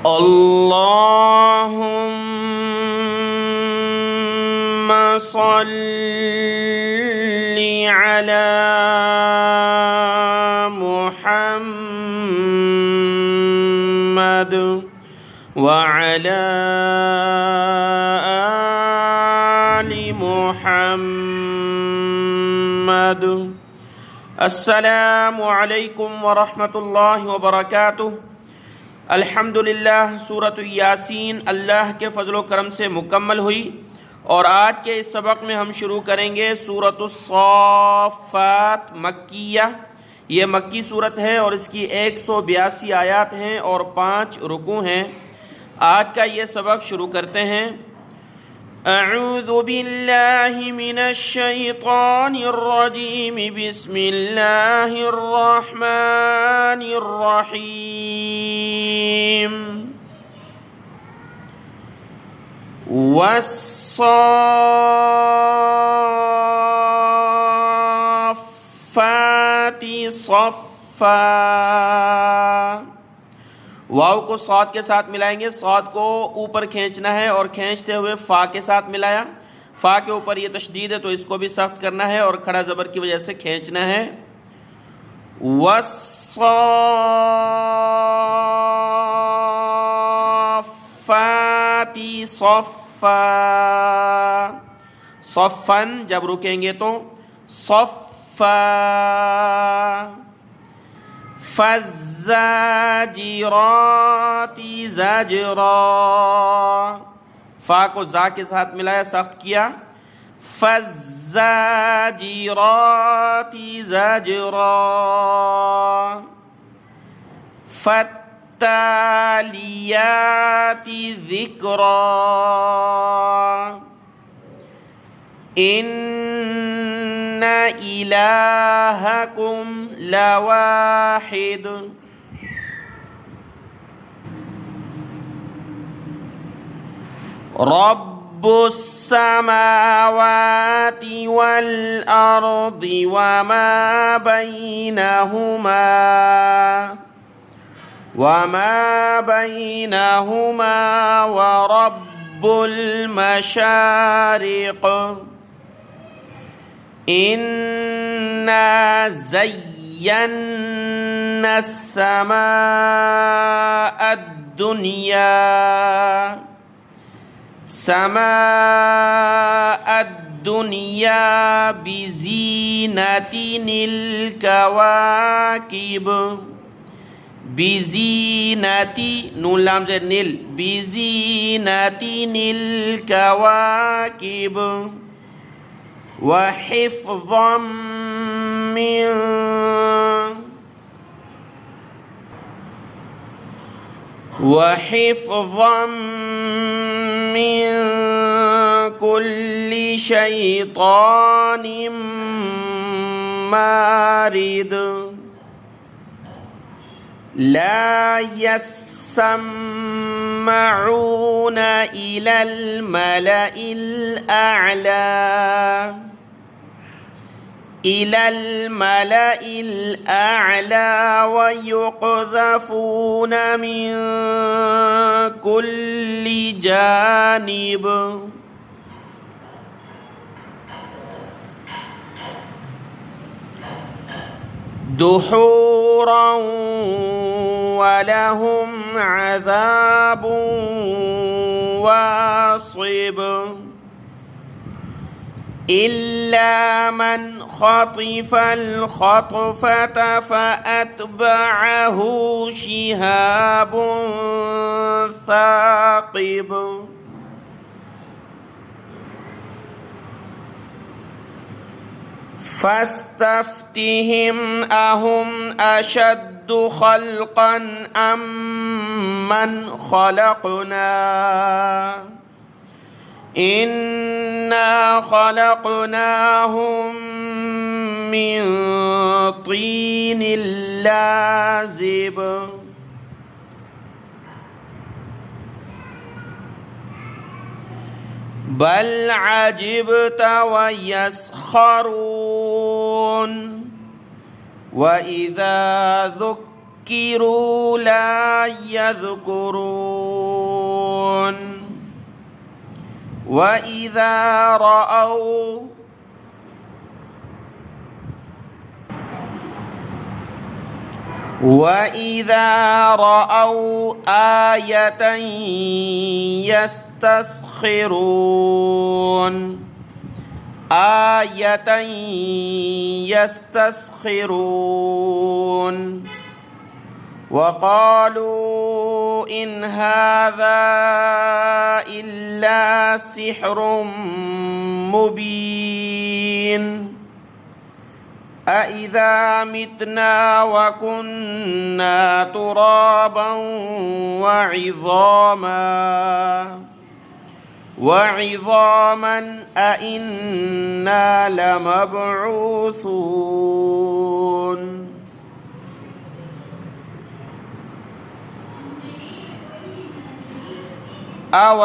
اللهم صل على محمد وعلى آل محمد۔ السلام علیکم ورحمۃ اللہ وبرکاتہ۔ الحمدللہ سورۃ یاسین اللہ کے فضل و کرم سے مکمل ہوئی، اور آج کے اس سبق میں ہم شروع کریں گے سورۃ الصافات مکیہ۔ یہ مکی صورت ہے اور اس کی 182 آیات ہیں اور 5 رکوع ہیں۔ آج کا یہ سبق شروع کرتے ہیں۔ اعوذ باللہ من الشیطان الرجیم، بسم اللہ الرحمن الرحیم۔ والصافات صفا۔ واو کو صاد کے ساتھ ملائیں گے، صاد کو اوپر کھینچنا ہے اور کھینچتے ہوئے فا کے ساتھ ملایا۔ فا کے اوپر یہ تشدید ہے تو اس کو بھی سخت کرنا ہے اور کھڑا زبر کی وجہ سے کھینچنا ہے۔ والصافات صفا۔ صفن جب رکیں گے تو صفا۔ فالزاجرات زجرا۔ فا کو زا کے ساتھ ملایا، سخت کیا۔ فالزاجرات زجرا۔ فالتالیات ذکرا۔ ان الہکم لواحد۔ رب السماوات والارض وما بینہما ورب المشارق۔ انا زینا السماء الدنیا بزینۃ الکواکب۔ بزینۃ نون لام زیر نیل، بزینۃ الکواکب۔ وحفظا من كل شيطان مارد۔ لا يسمعون إلى الملأ الأعلى ويقذفون من كل جانب۔ دحورا ولهم عذاب واصب۔ إلا من خطف الخطفة فأتبعه شهاب ثاقب۔ فاستفتهم أهم أشد خلقا أم من خلقنا إنا خلقناهم من طين لازب۔ بل عجبت ويسخرون وإذا ذكروا ذكروا لا يذكرون وإذا رأوا آية يستسخرون وقالوا إن هذا إلا سحر مبين أإذا متنا وكنا ترابا وعظاما أإنا لمبعوثون أو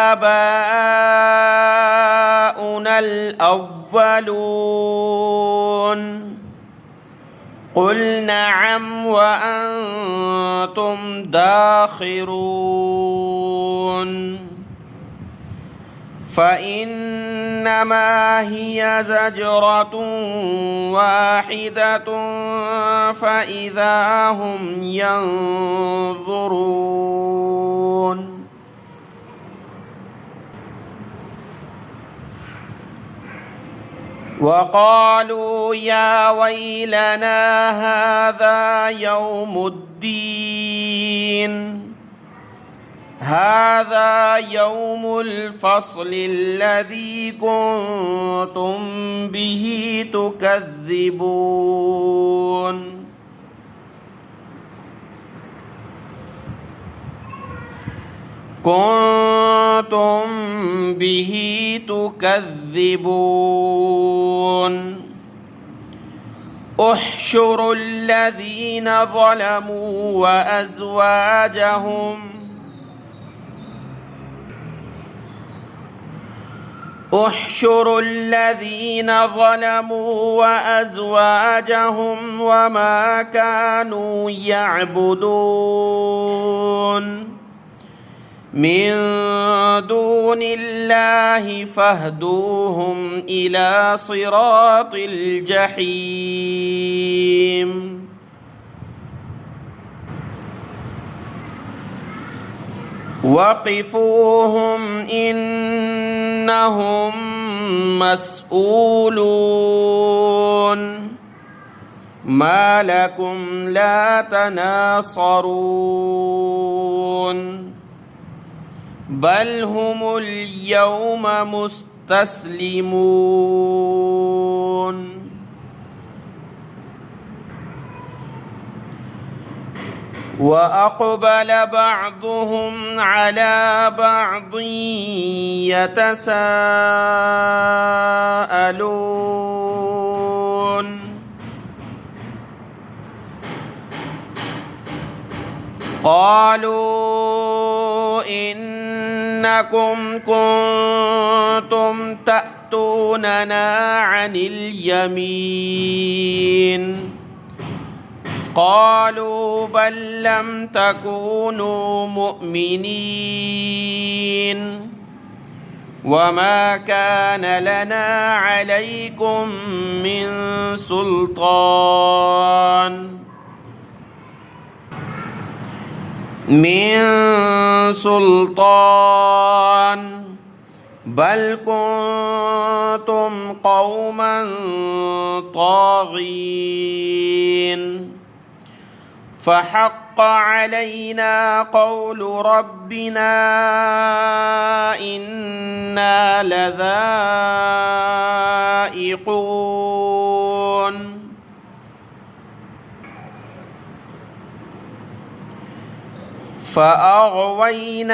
آباؤنا الأولون قل نعم وأنتم داخرون فإنما هي زجرة واحدة فإذا هم ينظرون وقالوا يا ويلنا هذا يوم الفصل الذي كنتم به تكذبون احشروا الذين ظلموا وأزواجهم وما كانوا يعبدون من دون الله فاهدوهم إلى صراط الجحيم وقفوهم إنهم مسؤولون ما لكم لا تناصرون بل هم اليوم مستسلمون وأقبل بعضهم على بعض يتساءلون قالوا إنكم كنتم تأتوننا عن اليمين قالوا بل لم تكونوا مؤمنين وما كان لنا عليكم من سلطان بل كنتم قوما طاغين فحق علينا قول ربنا إنا لذائقون فأغويناكم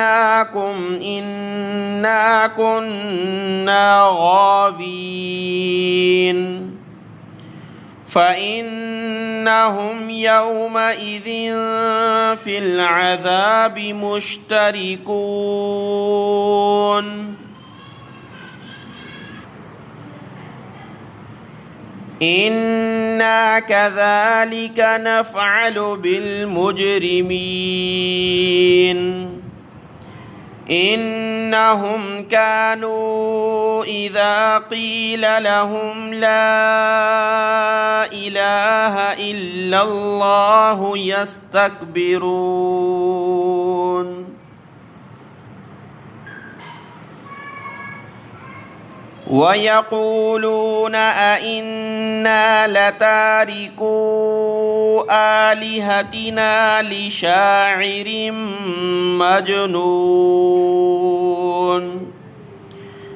إنا كنا غاوين فإنهم يومئذ في العذاب مشتركون إنا كذلك نفعل بالمجرمين إنهم كانوا إذا قيل لهم لا إله إلا الله يستكبرون ويقولون أئنا لتاركو آلهتنا لشاعر مجنون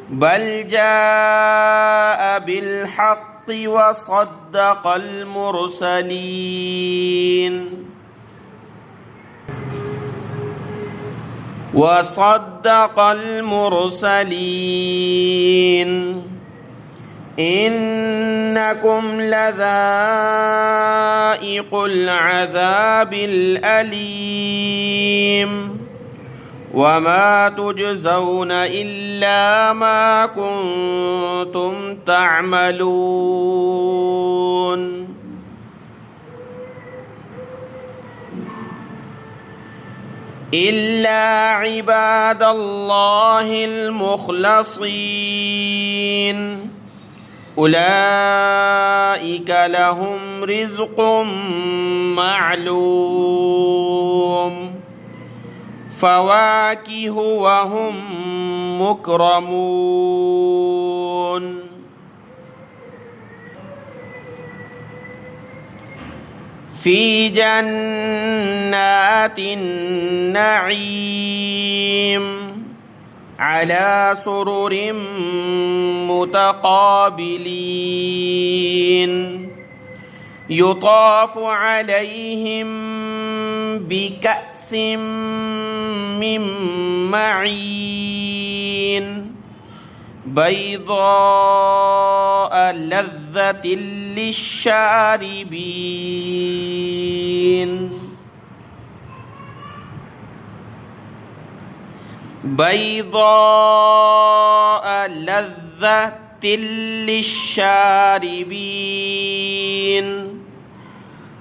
بل جاء بالحق وصدق المرسلين إنكم لذائق العذاب الأليم وما تجزون إلا ما كنتم تعملون إلا عباد الله المخلصين أولئك لهم رزق معلوم فواكه وهم مكرمون في جنات النعيم على سرر متقابلين يطاف عليهم بكأس من معين بيضاء لذة للشاربين بيضاء لذة للشاربين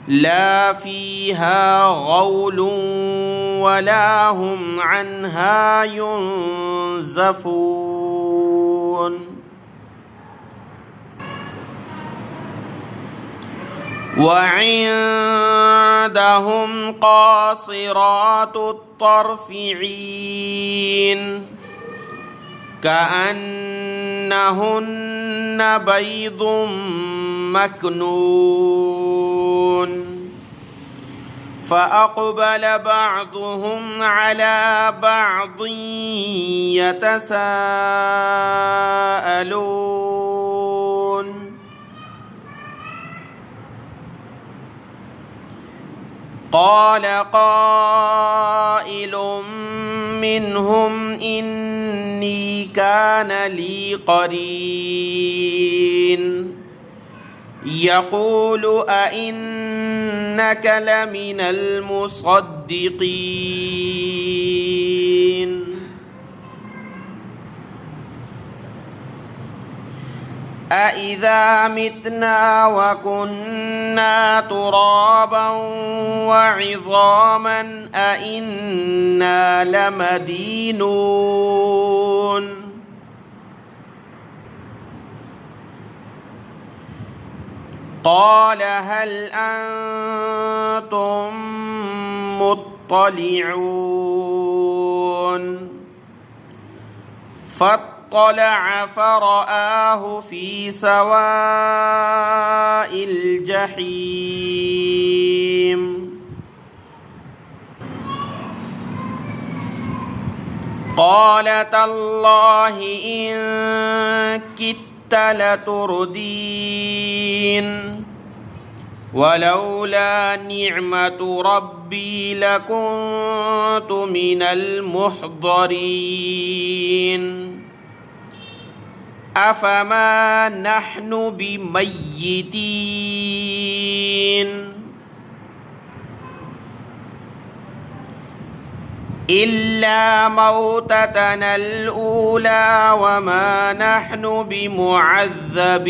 لا فيها غول ولا هم عنها ينزفون وعندهم قاصرات الطرف عين كأنهن بيض مكنون فأقبل بعضهم على بعض يتساءلون قال قائل منهم إني كان لي قرين يقول أئنك لمن المصدقين أإذا متنا وكنا ترابا وعظاما أإنا لمدينون قال هل أنتم مطلعون فاطلع فرآه في سواء الجحيم قال تالله إن كدت لتردين ولولا نعمة ربي لكنت من المحضرين أفما نحن بميتين إلا موتتنا الأولى وما نحن بمعذبين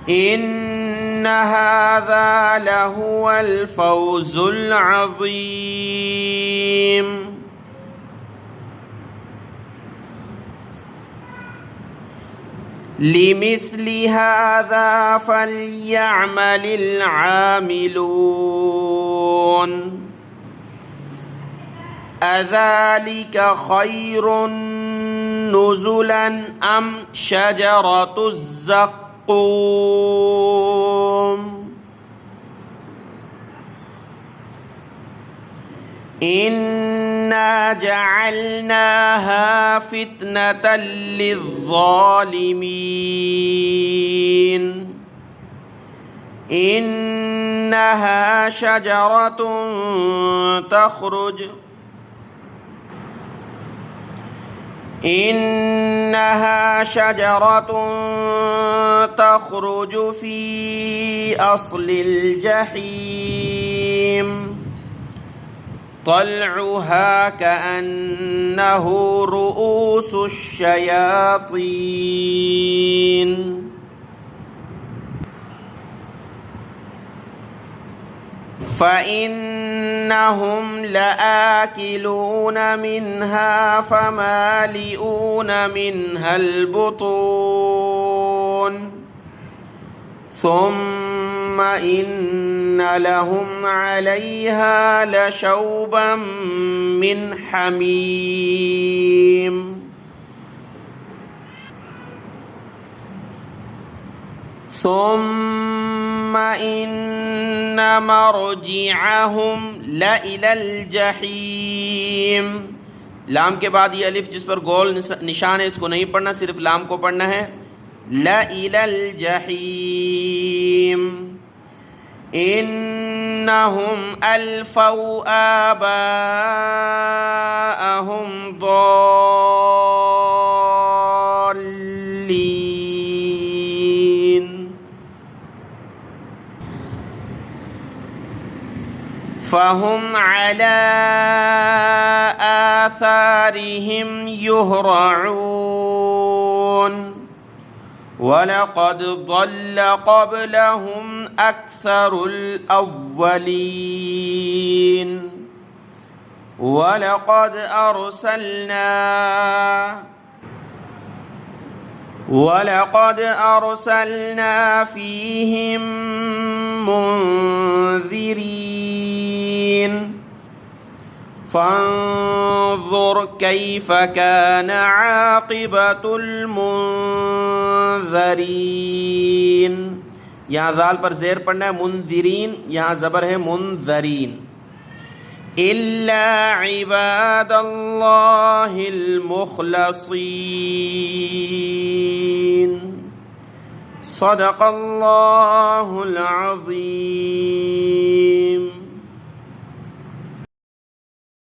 إن هذا لهو الفوز العظيم. لمثل هذا فليعمل العاملون. أذلك خير نزلا أم شجرة الزقوم إنا جعلناها فتنة للظالمين إنها شجرة تخرج في أصل الجحيم طلعها كأنه رؤوس الشياطين فإنهم لآكلون منها فمالئون منها البطون ثم إن لهم عليها لشوبا من حميم ثم إن مرجعهم لإلى الجحيम. लाम के बाद ये अलिफ जिस पर गोल निशान है इसको नहीं पढ़ना, सिर्फ लाम को पढ़ना है। लइलल जहीम इन्नहुम अल्फौ आबाअहुम ضالين فهم على آثارهم يهرعون ولقد ضل قبلهم أكثر الأولين ولقد أرسلنا فيهم منذرين فانظر كيف كان عاقبة المنذرين. यहाँ जाल पर ज़ेर पढ़ना है, मुंदिरीन यहाँ ज़बर है मुंदरीन। इल्ला इबादल्लाहिल मुखलसीन सदक़ल्लाहुल अज़ीम।